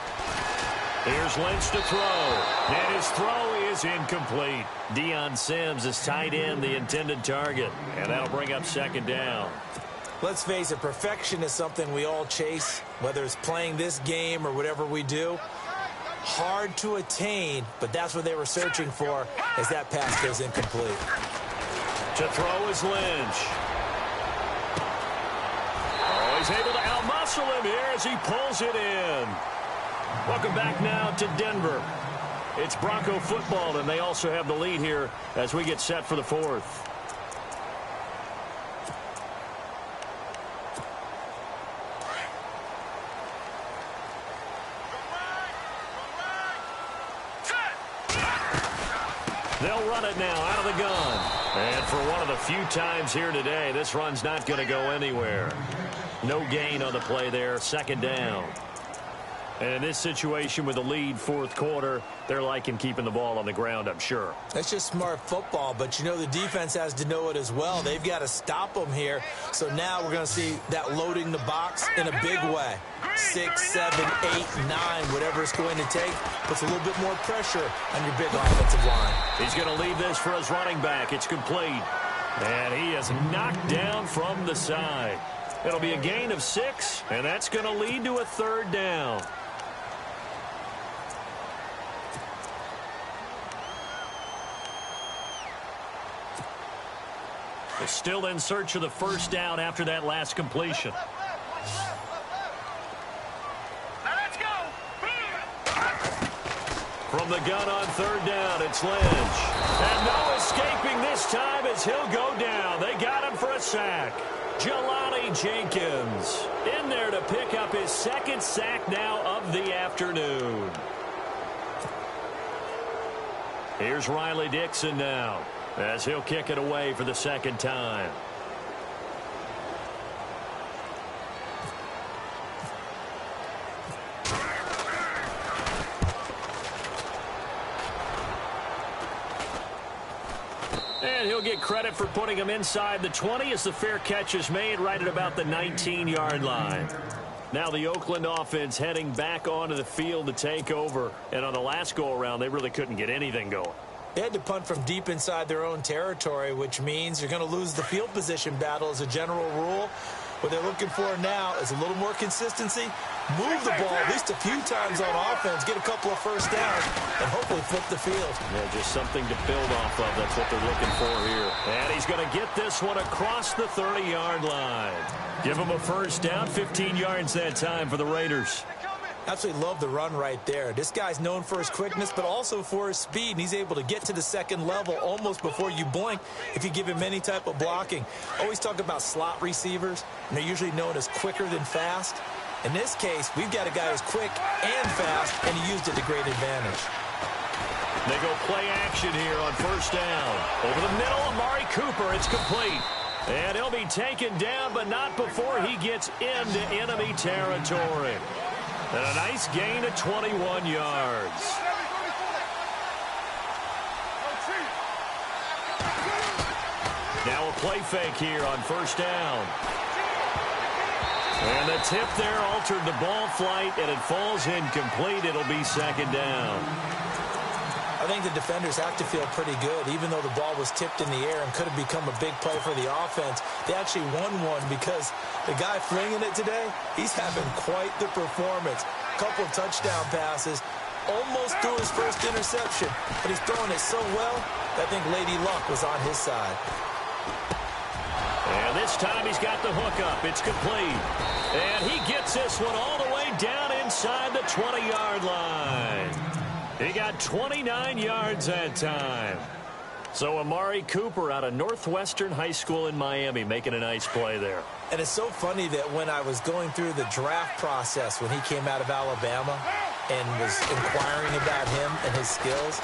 Here's Lynch to throw. And his throw is incomplete. Deion Sims is tight end, the intended target. And that'll bring up second down. Let's face it, perfection is something we all chase, whether it's playing this game or whatever we do. Hard to attain, but that's what they were searching for as that pass goes incomplete. To throw is Lynch. Oh, he's able to outmuscle him here as he pulls it in. Welcome back now to Denver. It's Bronco football, and they also have the lead here as we get set for the 4th. They'll run it now out of the gun. And for one of the few times here today, this run's not going to go anywhere. No gain on the play there, second down. And in this situation with the lead, 4th quarter, they're liking keeping the ball on the ground, I'm sure. That's just smart football, but you know the defense has to know it as well. They've got to stop them here. So now we're going to see that loading the box in a big way. 6, 7, 8, 9, whatever it's going to take, puts a little bit more pressure on your big offensive line. He's going to leave this for his running back. It's complete. And he is knocked down from the side. It'll be a gain of 6, and that's going to lead to a 3rd down. Still in search of the first down after that last completion. Now let's go. From the gun on third down, it's Lynch. And no escaping this time as he'll go down. They got him for a sack. Jelani Jenkins in there to pick up his second sack now of the afternoon. Here's Riley Dixon now as he'll kick it away for the second time. And he'll get credit for putting him inside the 20 as the fair catch is made right at about the 19-yard line. Now the Oakland offense heading back onto the field to take over. And on the last go-around, they really couldn't get anything going. They had to punt from deep inside their own territory, which means you're going to lose the field position battle as a general rule. What they're looking for now is a little more consistency, move the ball at least a few times on offense, get a couple of first downs, and hopefully flip the field. Yeah, just something to build off of. That's what they're looking for here. And he's going to get this one across the 30-yard line. Give him a first down, 15 yards that time for the Raiders. Absolutely love the run right there. This guy's known for his quickness, but also for his speed, and he's able to get to the second level almost before you blink if you give him any type of blocking. Always talk about slot receivers, and they're usually known as quicker than fast. In this case, we've got a guy who's quick and fast, and he used it to great advantage. They go play action here on first down. Over the middle, Amari Cooper. It's complete. And he'll be taken down, but not before he gets into enemy territory. And a nice gain of 21 yards. Now a play fake here on first down. And the tip there altered the ball flight, and it falls incomplete. It'll be second down. I think the defenders have to feel pretty good. Even though the ball was tipped in the air and could have become a big play for the offense, they actually won one because the guy flinging it today, he's having quite the performance. A couple of touchdown passes, almost threw his first interception, but he's throwing it so well that I think Lady Luck was on his side. And this time he's got the hook up. It's complete. And he gets this one all the way down inside the 20-yard line. He got 29 yards that time. So Amari Cooper out of Northwestern High School in Miami making a nice play there. And it's so funny that when I was going through the draft process when he came out of Alabama and was inquiring about him and his skills,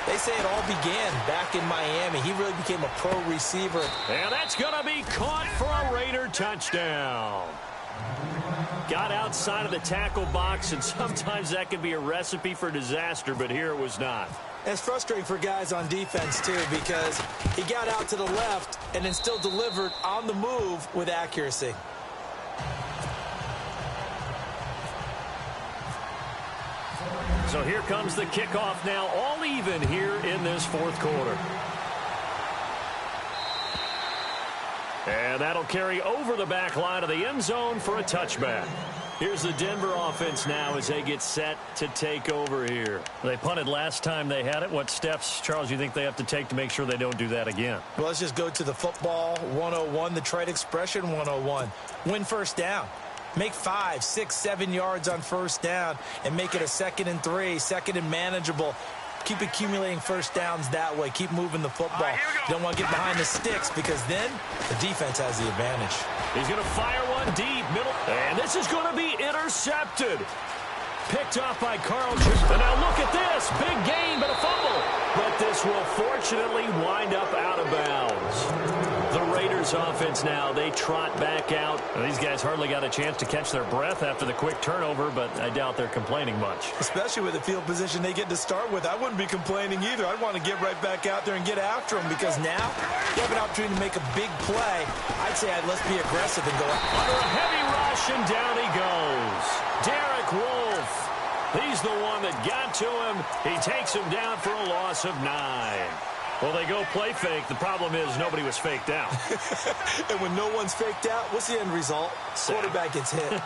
they say it all began back in Miami. He really became a pro receiver. And that's going to be caught for a Raider touchdown. Got outside of the tackle box, and sometimes that can be a recipe for disaster, but here it was not. It's frustrating for guys on defense, too, because he got out to the left and then still delivered on the move with accuracy. So here comes the kickoff now, all even here in this fourth quarter. And that'll carry over the back line of the end zone for a touchback. Here's the Denver offense now as they get set to take over here. They punted last time they had it. What steps, Charles, you think they have to take to make sure they don't do that again? Well, let's just go to the football 101, the trade expression 101. Win first down. Make 5, 6, 7 yards on first down and make it a 2nd and 3, 2nd and manageable. Keep accumulating first downs that way. Keep moving the football. You don't want to get behind the sticks because then the defense has the advantage. He's going to fire one deep, middle. And this is going to be intercepted. Picked off by Carl Jones. And now look at this. Big gain, but a fumble. But this will fortunately wind up out of bounds. The Raiders offense now, they trot back out. Well, these guys hardly got a chance to catch their breath after the quick turnover, but I doubt they're complaining much. Especially with the field position they get to start with. I wouldn't be complaining either. I'd want to get right back out there and get after them because now you have an opportunity to make a big play. I'd say let's be aggressive and go under a heavy rush, and down he goes. Derek Wolfe. He's the one that got to him. He takes him down for a loss of 9. Well, they go play fake. The problem is nobody was faked out. And when no one's faked out, what's the end result? Quarterback gets hit.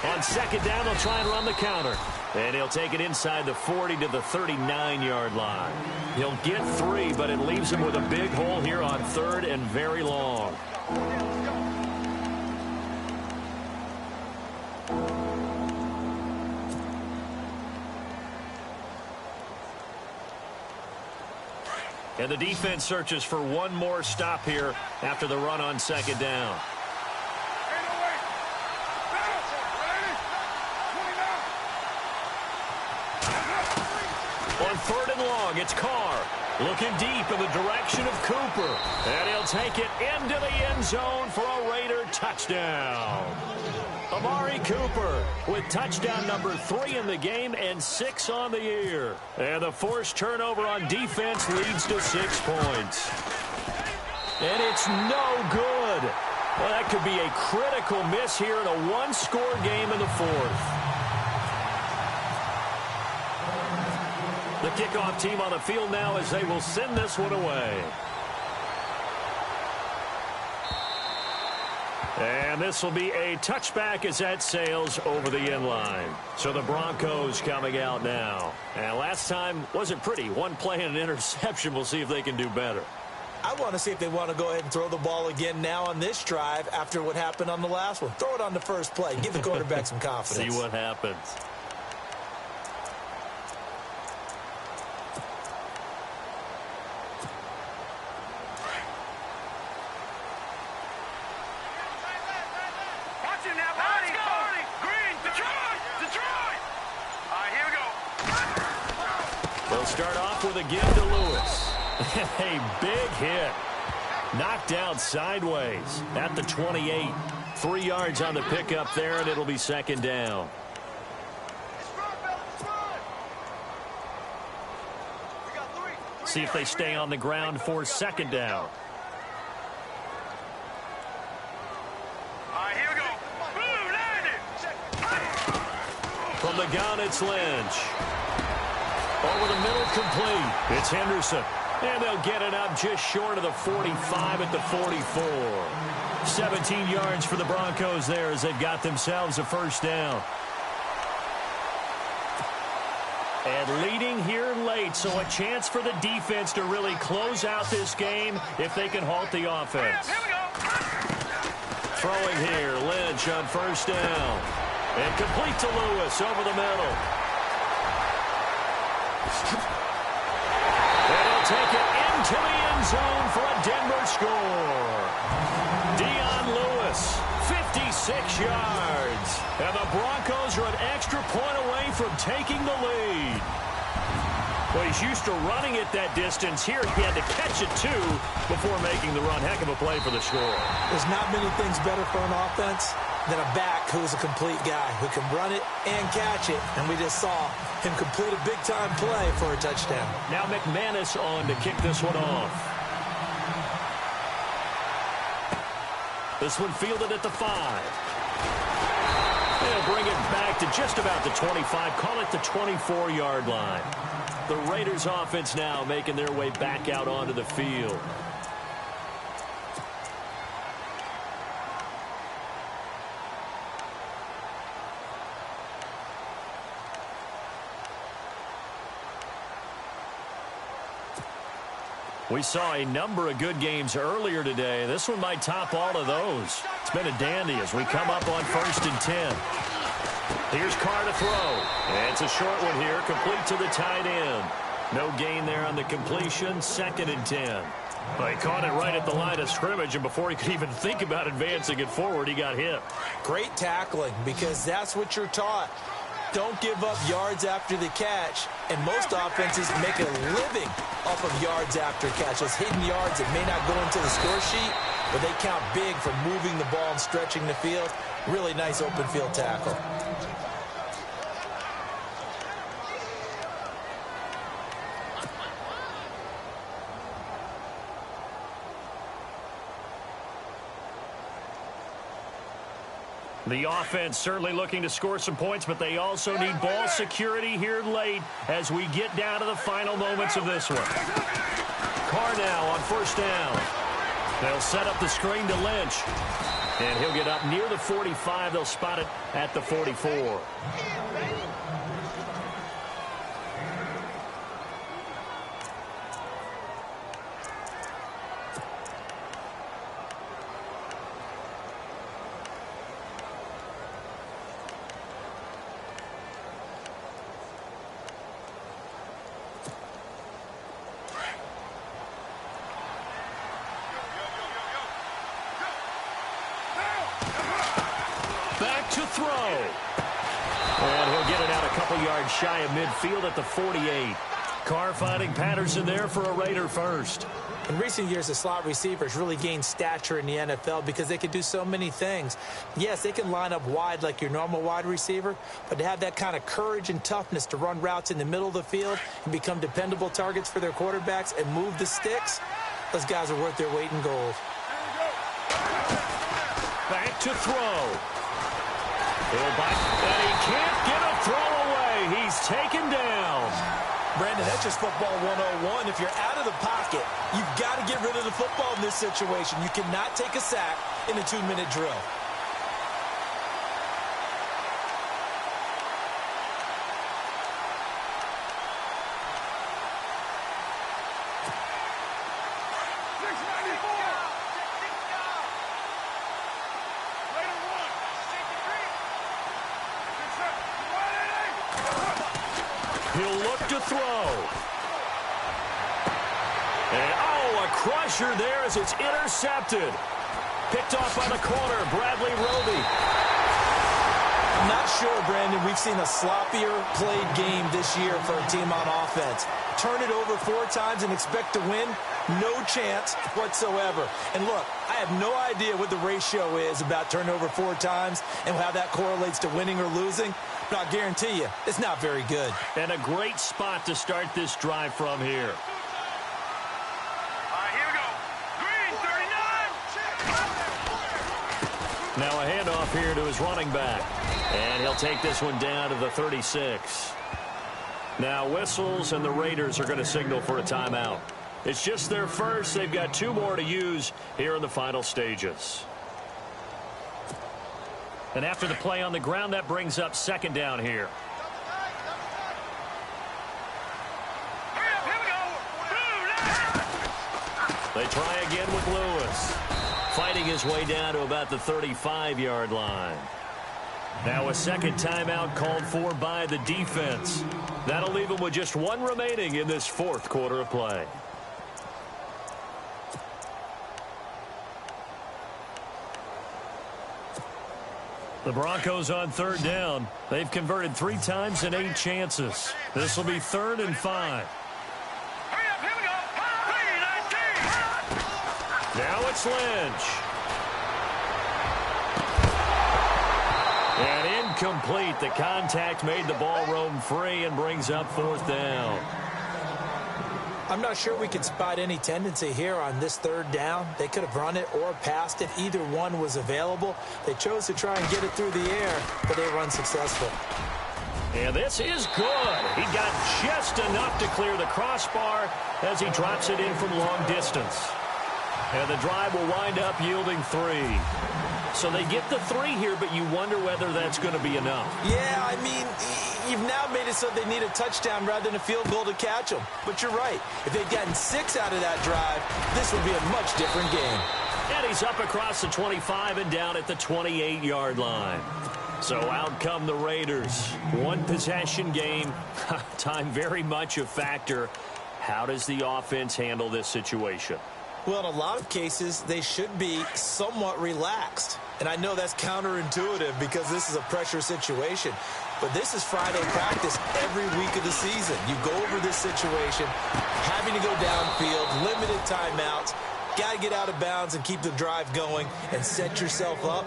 On second down, they'll try and run the counter. And he'll take it inside the 40 to the 39-yard line. He'll get 3, but it leaves him with a big hole here on third and very long. And the defense searches for one more stop here after the run on second down. On third and long, it's Carr looking deep in the direction of Cooper. And he'll take it into the end zone for a Raider touchdown. Amari Cooper with touchdown number 3 in the game and 6 on the year. And the forced turnover on defense leads to 6 points. And it's no good. Well, that could be a critical miss here in a one-score game in the fourth. The kickoff team on the field now as they will send this one away. And this will be a touchback as that sails over the end line. So the Broncos coming out now. And last time wasn't pretty. One play and an interception. We'll see if they can do better. I want to see if they want to go ahead and throw the ball again now on this drive after what happened on the last one. Throw it on the first play. Give the quarterback some confidence. See what happens. Start off with a give to Lewis. A big hit. Knocked down sideways at the 28. 3 yards on the pickup there, and it'll be second down. See if they stay on the ground for second down. Here we go. Boom, landed. From the gun, it's Lynch. Over the middle, complete. It's Henderson. And they'll get it up just short of the 45 at the 44. 17 yards for the Broncos there as they've got themselves a first down. And leading here late, so a chance for the defense to really close out this game if they can halt the offense. Here we go. Throwing here, Lynch on first down. And complete to Lewis over the middle. And he'll take it into the end zone for a Denver score. Dion Lewis, 56 yards. And the Broncos are an extra point away from taking the lead. Well, he's used to running it that distance. Here he had to catch it, too, before making the run. Heck of a play for the score. There's not many things better for an offense than a back who's a complete guy who can run it and catch it. And we just saw him complete a big-time play for a touchdown. Now McManus on to kick this one off. This one fielded at the 5. They'll bring it back to just about the 25. Call it the 24-yard line. The Raiders offense now making their way back out onto the field. We saw a number of good games earlier today. This one might top all of those. It's been a dandy as we come up on 1st and 10. Here's Carr to throw. And it's a short one here, complete to the tight end. No gain there on the completion, 2nd and 10. Well, he caught it right at the line of scrimmage, and before he could even think about advancing it forward, he got hit. Great tackling, because that's what you're taught. Don't give up yards after the catch, and most offenses make a living off of yards after catch. Those hidden yards that may not go into the score sheet, but they count big for moving the ball and stretching the field. Really nice open field tackle. The offense certainly looking to score some points, but they also need ball security here late as we get down to the final moments of this one. Carr now on first down. They'll set up the screen to Lynch. And he'll get up near the 45. They'll spot it at the 44. Back to throw. And he'll get it out a couple yards shy of midfield at the 48. Carr finding Patterson there for a Raider first. In recent years, the slot receivers really gained stature in the NFL because they can do so many things. Yes, they can line up wide like your normal wide receiver, but to have that kind of courage and toughness to run routes in the middle of the field and become dependable targets for their quarterbacks and move the sticks, those guys are worth their weight in gold. Back to throw. And he can't get a throw away. He's taken down. Brandon, that's just football 101. If you're out of the pocket, you've got to get rid of the football in this situation. You cannot take a sack in a 2-minute drill. He'll look to throw. And, oh, a crusher there as it's intercepted. Picked off by the corner, Bradley Roby. I'm not sure, Brandon, we've seen a sloppier played game this year for a team on offense. Turn it over 4 times and expect to win? No chance whatsoever. And look, I have no idea what the ratio is about turnover 4 times and how that correlates to winning or losing. But I'll guarantee you, it's not very good. And a great spot to start this drive from here. Here we go. Green, 39. Now a handoff here to his running back. And he'll take this one down to the 36. Now whistles, and the Raiders are going to signal for a timeout. It's just their first. They've got 2 more to use here in the final stages. And after the play on the ground, that brings up 2nd down here. They try again with Lewis. Fighting his way down to about the 35-yard line. Now a 2nd timeout called for by the defense. That'll leave them with just 1 remaining in this 4th quarter of play. The Broncos on 3rd down. They've converted 3 times in 8 chances. This will be 3rd and 5. Hurry up, here we go. Now it's Lynch. And incomplete. The contact made the ball roam free and brings up 4th down. I'm not sure we can spot any tendency here on this 3rd down. They could have run it or passed it. Either one was available. They chose to try and get it through the air, but they were unsuccessful. And this is good. He got just enough to clear the crossbar as he drops it in from long distance. And the drive will wind up yielding 3. So they get the 3 here, but you wonder whether that's going to be enough. Yeah, I mean, you've now made it so they need a touchdown rather than a field goal to catch them. But you're right. If they'd gotten 6 out of that drive, this would be a much different game. And he's up across the 25 and down at the 28-yard line. So out come the Raiders. 1 possession game. Time very much a factor. How does the offense handle this situation? Well, in a lot of cases, they should be somewhat relaxed. And I know that's counterintuitive because this is a pressure situation. But this is Friday practice every week of the season. You go over this situation, having to go downfield, limited timeouts, got to get out of bounds and keep the drive going and set yourself up.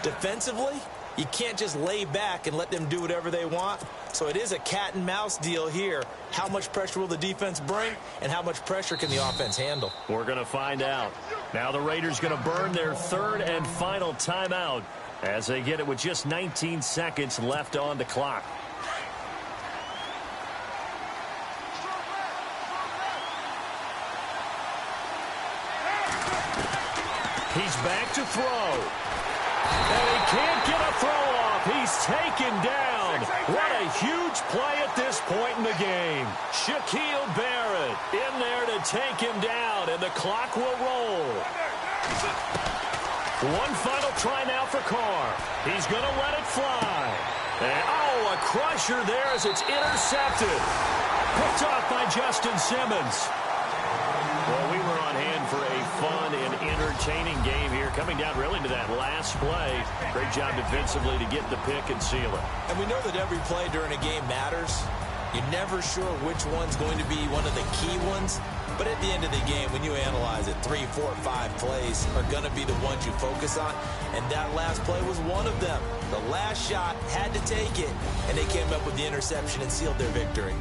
Defensively, you can't just lay back and let them do whatever they want. So it is a cat and mouse deal here. How much pressure will the defense bring, and how much pressure can the offense handle? We're going to find out. Now the Raiders going to burn their 3rd and final timeout as they get it with just 19 seconds left on the clock. He's back to throw. And he can't get a throw off. He's taken down. What a huge play at this point in the game. Shaquille Barrett in there to take him down, and the clock will roll. One final try now for Carr. He's going to let it fly. And, oh, a crusher there as it's intercepted. Picked off by Justin Simmons. Well, we were on hand for a fun and entertaining game here, coming down really to that last play. Great job defensively to get the pick and seal it. And we know that every play during a game matters. You're never sure which one's going to be one of the key ones. But at the end of the game, when you analyze it, 3, 4, 5 plays are going to be the ones you focus on. And that last play was one of them. The last shot had to take it, and they came up with the interception and sealed their victory.